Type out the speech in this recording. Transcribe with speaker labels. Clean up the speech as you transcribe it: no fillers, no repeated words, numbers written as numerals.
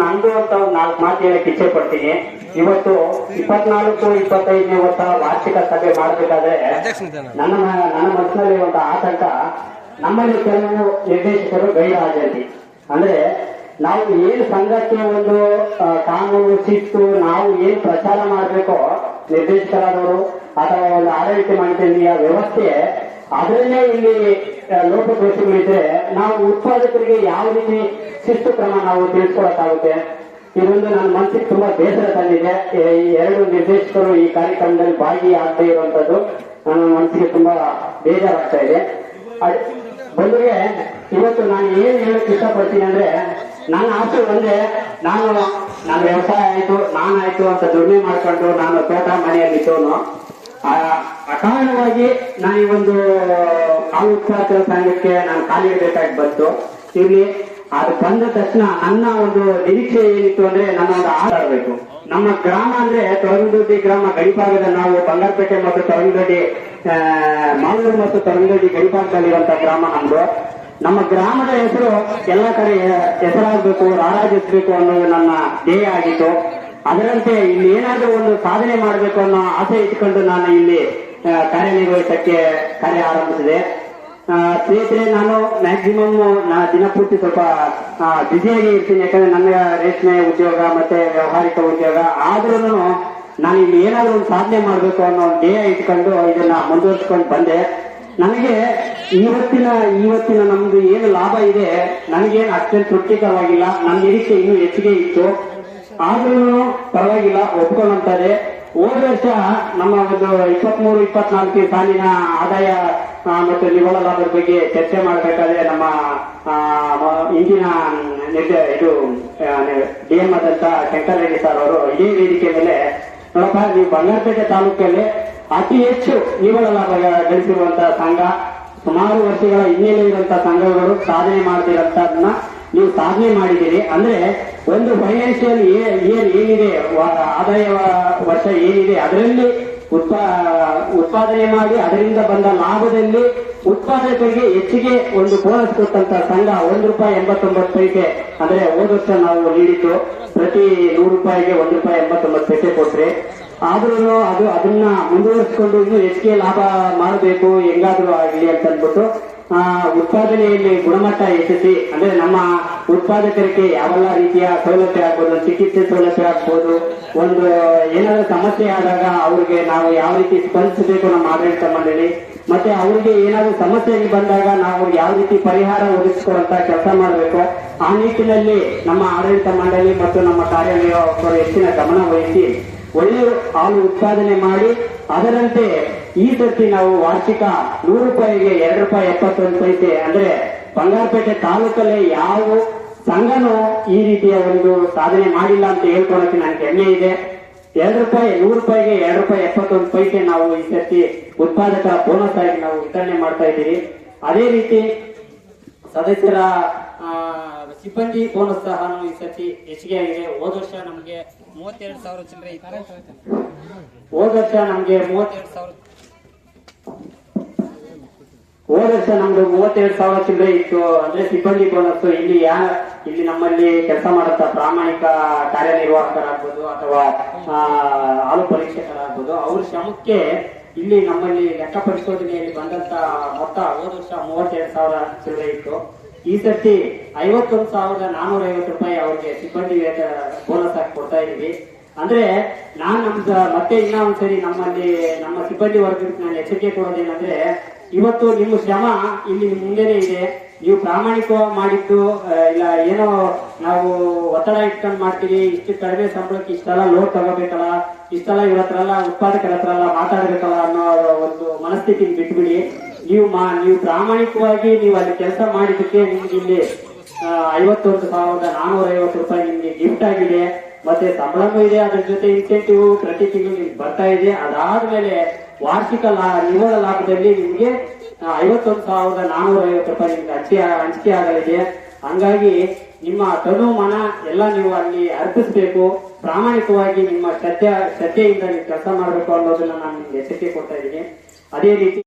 Speaker 1: ನಂದು ಅಂತ ಒಂದು 4 ಮಾತು ಹೇಳಕ್ ಇಚ್ಛೆ ಪಡ್ತೀನಿ. ಇವತ್ತು 24-25ನೇ ವರ್ಷ ವಾರ್ಷಿಕ ಸಭೆ ಮಾಡಬೇಕಾದ್ರೆ ನನ್ನ ಮನಸ್ಸಿನಲ್ಲಿ ಒಂದು ಆತಂಕ. ನಮ್ಮಲ್ಲಿ ಕೆಲವು ನಿರ್ದೇಶಕರು ಗೈರು ಹಾಜರಿ, ಅಂದ್ರೆ ನಾವು ಏನು ಸಂಘಕ್ಕೆ ಒಂದು ಕಾನೂನು ಶಿಸ್ತು ನಾವು ಏನು ಪ್ರಚಾರ ಮಾಡಬೇಕೋ ನಿರ್ದೇಶಕರಾದವರು ಅಥವಾ ಒಂದು ಆಡಳಿತ ಮಂಡಳಿಯ ವ್ಯವಸ್ಥೆ ಅದರಲ್ಲೇ ಇಲ್ಲಿ ಲೋಪದೋಷಗಳಿದ್ರೆ ನಾವು ಉತ್ಪಾದಕರಿಗೆ ಯಾವ ರೀತಿ ಶಿಸ್ತು ಕ್ರಮ ನಾವು ತಿಳಿಸ್ಕೊಳಕ್ಕಾಗುತ್ತೆ? ಇದೊಂದು ನನ್ನ ಮನಸ್ಸಿಗೆ ತುಂಬಾ ಬೇಸರ ತಂದಿದೆ. ಈ 2 ನಿರ್ದೇಶಕರು ಈ ಕಾರ್ಯಕ್ರಮದಲ್ಲಿ ಭಾಗಿಯಾಗದೇ ಇರುವಂತದ್ದು ನನ್ನ ಮನಸ್ಸಿಗೆ ತುಂಬಾ ಬೇಜಾರಾಗ್ತಾ ಇದೆ. ಬಂದ್ರೆ ಇವತ್ತು ನಾನು ಏನ್ ಹೇಳಕ್ ಇಷ್ಟಪಡ್ತೀನಿ ಅಂದ್ರೆ, ನನ್ನ ಆಸೆ ಒಂದೇ, ನಾನು ವ್ಯವಸಾಯ ಆಯ್ತು ನಾನಾಯ್ತು ಅಂತ ದುಡಿಮೆ ಮಾಡ್ಕೊಂಡು ನಾನು ತೋಟ ಮನೆಯಲ್ಲಿದ್ದವನು. ಅಕಾರಣವಾಗಿ ನಾನು ಈ ಒಂದು ಹಾಲು ಉತ್ಪಾದಕರ ಸಂಘಕ್ಕೆ ನಾನು ಕಾಲಿಡಬೇಕಾಗಿ ಬಂತು. ಇಲ್ಲಿ ಅದು ಬಂದ ತಕ್ಷಣ ನನ್ನ ಒಂದು ನಿರೀಕ್ಷೆ ಏನಿತ್ತು ಅಂದ್ರೆ, ನನ್ನ ಒಂದು ಆಡಬೇಕು. ನಮ್ಮ ಗ್ರಾಮ ಅಂದ್ರೆ ತೊರಂಗದೊಡ್ಡಿ ಗ್ರಾಮ ಗಡಿಭಾಗದ, ನಾವು ಬಂಗಾರಪೇಟೆ ಮತ್ತು ತೊರಂಗದೊಡ್ಡಿ ಮಾಲೂರು ಮತ್ತು ತೊರಂಗದೊಡ್ಡಿ ಗಡಿಭಾಗದಲ್ಲಿರುವಂತಹ ಗ್ರಾಮ ನಮ್ದು. ನಮ್ಮ ಗ್ರಾಮದ ಹೆಸರು ಎಲ್ಲ ಕಡೆ ಹೆಸರಾಗಬೇಕು, ರಾರಾಜಿಸಬೇಕು ಅನ್ನೋದು ನನ್ನ ಧ್ಯೇಯ ಆಗಿತ್ತು. ಅದರಂತೆ ಇಲ್ಲಿ ಏನಾದ್ರೂ ಒಂದು ಸಾಧನೆ ಮಾಡಬೇಕು ಅನ್ನೋ ಆಸೆ ಇಟ್ಕೊಂಡು ನಾನು ಇಲ್ಲಿ ಕಾರ್ಯನಿರ್ವಹಿಸಕ್ಕೆ ಕಾರ್ಯ ಆರಂಭಿಸಿದೆ. ಸ್ನೇಹಿತರೆ, ನಾನು ಮ್ಯಾಕ್ಸಿಮಮ್ ದಿನಪೂರ್ತಿ ಸ್ವಲ್ಪ ಬ್ಯುಸಿಯಾಗಿ ಇರ್ತೀನಿ, ಯಾಕಂದ್ರೆ ನನ್ನ ರೇಷ್ಮೆ ಉದ್ಯೋಗ ಮತ್ತೆ ವ್ಯವಹಾರಿಕ ಉದ್ಯೋಗ. ಆದ್ರೂ ನಾನು ಇಲ್ಲಿ ಏನಾದ್ರೂ ಒಂದು ಸಾಧನೆ ಮಾಡಬೇಕು ಅನ್ನೋ ಒಂದು ಧ್ಯೇಯ ಇಟ್ಕೊಂಡು ಇದನ್ನ ಮುಂದುವರಿಸ್ಕೊಂಡು ಬಂದೆ. ನನಗೆ ಇವತ್ತಿನ ನಮ್ದು ಏನು ಲಾಭ ಇದೆ ನನಗೇನು ಅಷ್ಟೇನು ತೃಪ್ತಿಕರವಾಗಿಲ್ಲ. ನನ್ನ ನಿರೀಕ್ಷೆ ಇನ್ನೂ ಹೆಚ್ಚಿಗೆ ಇತ್ತು. ಆದ್ರೂ ಪರವಾಗಿಲ್ಲ, ಒಪ್ಕೊಂಡಂತಾರೆ. ಹೋದ ವರ್ಷ ನಮ್ಮ ಒಂದು 23-24 ಸಾಲಿನ ಆದಾಯ ಮತ್ತು ನಿವ್ವಳ ಲಾಭದ ಬಗ್ಗೆ ಚರ್ಚೆ ಮಾಡಬೇಕಾದ್ರೆ ನಮ್ಮ ಇಂದಿನ ಡಿಎಂ ಆದಂತ ಶಂಕರ್ ರೆಡ್ಡಿ ಸರ್ ಅವರು ಇದೇ ವೇದಿಕೆ ಮೇಲೆ, ನೋಡಪ್ಪ, ನೀವು ಬಂಗಾರಪೇಟೆ ತಾಲೂಕಲ್ಲಿ ಅತಿ ಹೆಚ್ಚು ನಿವ್ವಳ ಲಾಭ ಗಳಿಸಿರುವಂತಹ ಸಂಘ, ಸುಮಾರು ವರ್ಷಗಳ ಹಿನ್ನೆಲೆ ಇರುವಂತಹ ಸಂಘಗಳು ಸಾಧನೆ ಮಾಡ್ತಿರೋದನ್ನ ನೀವು ಸಾಧನೆ ಮಾಡಿದ್ದೀರಿ. ಅಂದ್ರೆ ಒಂದು ಫೈನಾನ್ಷಿಯಲ್ ಇಯರ್ ಏನಿದೆ, ಆದಾಯ ವರ್ಷ ಏನಿದೆ, ಅದರಲ್ಲಿ ಉತ್ಪಾದನೆ ಮಾಡಿ ಅದರಿಂದ ಬಂದ ಲಾಭದಲ್ಲಿ ಉತ್ಪಾದಕರಿಗೆ ಹೆಚ್ಚಿಗೆ ಒಂದು ಬೋನಸ್ ಕೊಟ್ಟಂತ ಸಂಘ ₹1.89. ಅಂದ್ರೆ ಹೋದ ವರ್ಷ ನಾವು ನೀಡಿದ್ದು ಪ್ರತಿ ₹100ಗೆ ₹1.89 ಕೊಟ್ರೆ. ಆದ್ರೂ ಅದನ್ನ ಮುಂದುವರಿಸಿಕೊಂಡು ಇನ್ನೂ ಹೆಚ್ಚಿಗೆ ಲಾಭ ಮಾಡಬೇಕು, ಹೆಂಗಾದ್ರೂ ಆಗಲಿ ಅಂತ ಅಂದ್ಬಿಟ್ಟು ಉತ್ಪಾದನೆಯಲ್ಲಿ ಗುಣಮಟ್ಟ ಹೆಚ್ಚಿಸಿ, ಅಂದ್ರೆ ನಮ್ಮ ಉತ್ಪಾದಕರಿಗೆ ಯಾವೆಲ್ಲ ರೀತಿಯ ಸೌಲಭ್ಯ ಆಗ್ಬೋದು, ಚಿಕಿತ್ಸೆ ಸೌಲಭ್ಯ ಆಗ್ಬೋದು, ಒಂದು ಏನಾದ್ರೂ ಸಮಸ್ಯೆ ಆದಾಗ ಅವ್ರಿಗೆ ನಾವು ಯಾವ ರೀತಿ ಸ್ಪಂದಿಸಬೇಕು ನಮ್ಮ ಆಡಳಿತ ಮಂಡಳಿ, ಮತ್ತೆ ಅವ್ರಿಗೆ ಏನಾದ್ರೂ ಸಮಸ್ಯೆ ಬಂದಾಗ ನಾವು ಯಾವ ರೀತಿ ಪರಿಹಾರ ಒದಗಿಸಿಕೊಡುವಂತ ಕೆಲಸ ಮಾಡಬೇಕು. ಆ ನಿಟ್ಟಿನಲ್ಲಿ ನಮ್ಮ ಆಡಳಿತ ಮಂಡಳಿ ಮತ್ತು ನಮ್ಮ ಕಾರ್ಯನಿರ್ವಾಹಕರು ಹೆಚ್ಚಿನ ಗಮನ ವಹಿಸಿ ಒಳ್ಳೆ ಹಾಲು ಉತ್ಪಾದನೆ ಮಾಡಿ, ಅದರಂತೆ ಈ ಸರ್ತಿ ನಾವು ವಾರ್ಷಿಕ ₹100ಗೆ ₹2.71. ಅಂದ್ರೆ ಬಂಗಾರಪೇಟೆ ತಾಲೂಕಲ್ಲೇ ಯಾವ ಸಂಘನೂ ಈ ರೀತಿಯ ಒಂದು ಸಾಧನೆ ಮಾಡಿಲ್ಲ ಅಂತ ಹೇಳ್ಕೊಳಕ್ಕೆ ನನಗೆ ಹೆಮ್ಮೆ ಇದೆ. ₹100ಗೆ ₹2.71 ನಾವು ಈ ಸರ್ತಿ ಉತ್ಪಾದಕರ ಬೋನಸ್ ಆಗಿ ನಾವು ವಿತರಣೆ ಮಾಡ್ತಾ ಇದ್ದೀವಿ. ಅದೇ ರೀತಿ ಸದಸ್ಯರ ಸಿಬ್ಬಂದಿ ಬೋನಸ್ ಸಹ ಈ ಸರ್ತಿ ಹೆಚ್ಚಿಗೆ ಆಗಿದೆ. ಹೋದ ವರ್ಷ ನಮಗೆ 32,000 ಚಿಲ್ಲರೆ ಇತ್ತು. ಹೋದ ವರ್ಷ ನಮ್ಗೆ 32,000 ಚಿಲ್ಲರೆ ಇತ್ತು. ಅಂದ್ರೆ ಸಿಬ್ಬಂದಿ ಬೋನಸ್. ಇಲ್ಲಿ ನಮ್ಮಲ್ಲಿ ಕೆಲಸ ಮಾಡುತ್ತ ಪ್ರಾಮಾಣಿಕ ಕಾರ್ಯನಿರ್ವಾಹಕರಾಗ್ಬೋದು ಅಥವಾ ಹಾಲು ಪರೀಕ್ಷಕರಾಗ್ಬೋದು, ಅವ್ರ ಶ್ರಮಕ್ಕೆ ಇಲ್ಲಿ ನಮ್ಮಲ್ಲಿ ಲೆಕ್ಕ ಪರಿಶೋಧನೆಯಲ್ಲಿ ಬಂದಂತ ಮೊತ್ತ ಹೋದ ವರ್ಷ 32,000 ಚಿಲ್ಲರೆ ಇತ್ತು. ಈ ಸರ್ತಿ ₹51,450 ಅವ್ರಿಗೆ ಸಿಬ್ಬಂದಿ ಬೋನಸ್ ಆಗಿ ಕೊಡ್ತಾ ಇದೀವಿ. ಅಂದ್ರೆ ನಾನು ಮತ್ತೆ ಇನ್ನ ಒಂದ್ಸರಿ ನಮ್ಮ ಸಿಬ್ಬಂದಿ ವರ್ಗಕ್ಕೆ ನಾನು ಎಚ್ಚರಿಕೆ ಕೊಡೋದೇನಂದ್ರೆ, ಇವತ್ತು ನಿಮ್ಮ ಶ್ರಮ ಇಲ್ಲಿ ಮುಂದೆನೆ ಇದೆ. ನೀವು ಪ್ರಾಮಾಣಿಕ ಮಾಡಿದ್ದು ಇಲ್ಲ ಏನೋ ನಾವು ಒತ್ತಡ ಇಟ್ಕೊಂಡು ಮಾಡ್ತೀವಿ, ಇಷ್ಟು ಕಡಿಮೆ ಸಂಬಳಕ್ಕೆ ಇಷ್ಟೆಲ್ಲ ಲೋಡ್ ತಗೋಬೇಕಲ್ಲ, ಇಷ್ಟೆಲ್ಲ ಇವ್ರ ಹತ್ರ ಎಲ್ಲ ಉತ್ಪಾದಕರ ಹತ್ರ ಎಲ್ಲ ಮಾತಾಡ್ಬೇಕಲ್ಲ ಅನ್ನೋ ಒಂದು ಮನಸ್ಥಿತಿ ಬಿಟ್ಬಿಡಿ. ನೀವು ಪ್ರಾಮಾಣಿಕವಾಗಿ ನೀವು ಅಲ್ಲಿ ಕೆಲಸ ಮಾಡಿದ್ದಕ್ಕೆ ನಿಮ್ಗೆ ಇಲ್ಲಿ ₹51,450 ನಿಮ್ಗೆ ಗಿಫ್ಟ್ ಆಗಿದೆ. ಮತ್ತೆ ಸಂಬಳನೂ ಇದೆ, ಅದ್ರ ಜೊತೆ ಇನ್ಸೆಂಟಿವ್ ಪ್ರತಿ ತಿಂಗಳು ನಿಮ್ಗೆ ಬರ್ತಾ ಇದೆ. ಅದಾದ್ಮೇಲೆ ವಾರ್ಷಿಕ ನಿವ್ವಳ ಲಾಭದಲ್ಲಿ ನಿಮ್ಗೆ ₹51,450 ನಿಮ್ಗೆ ಹಂಚಿಕೆ ಆಗಲಿದೆ. ಹಂಗಾಗಿ ನಿಮ್ಮ ತನು ಮನ ಎಲ್ಲ ನೀವು ಅಲ್ಲಿ ಅರ್ಪಿಸಬೇಕು. ಪ್ರಾಮಾಣಿಕವಾಗಿ ನಿಮ್ಮ ಶ್ರದ್ಧೆಯಿಂದ ನೀವು ಕೆಲಸ ಮಾಡಬೇಕು ಅನ್ನೋದನ್ನ ನಾನು ನಿಮ್ಗೆ ಎಚ್ಚರಿಕೆ ಕೊಡ್ತಾ ಇದ್ದೀನಿ. ಅದೇ ರೀತಿ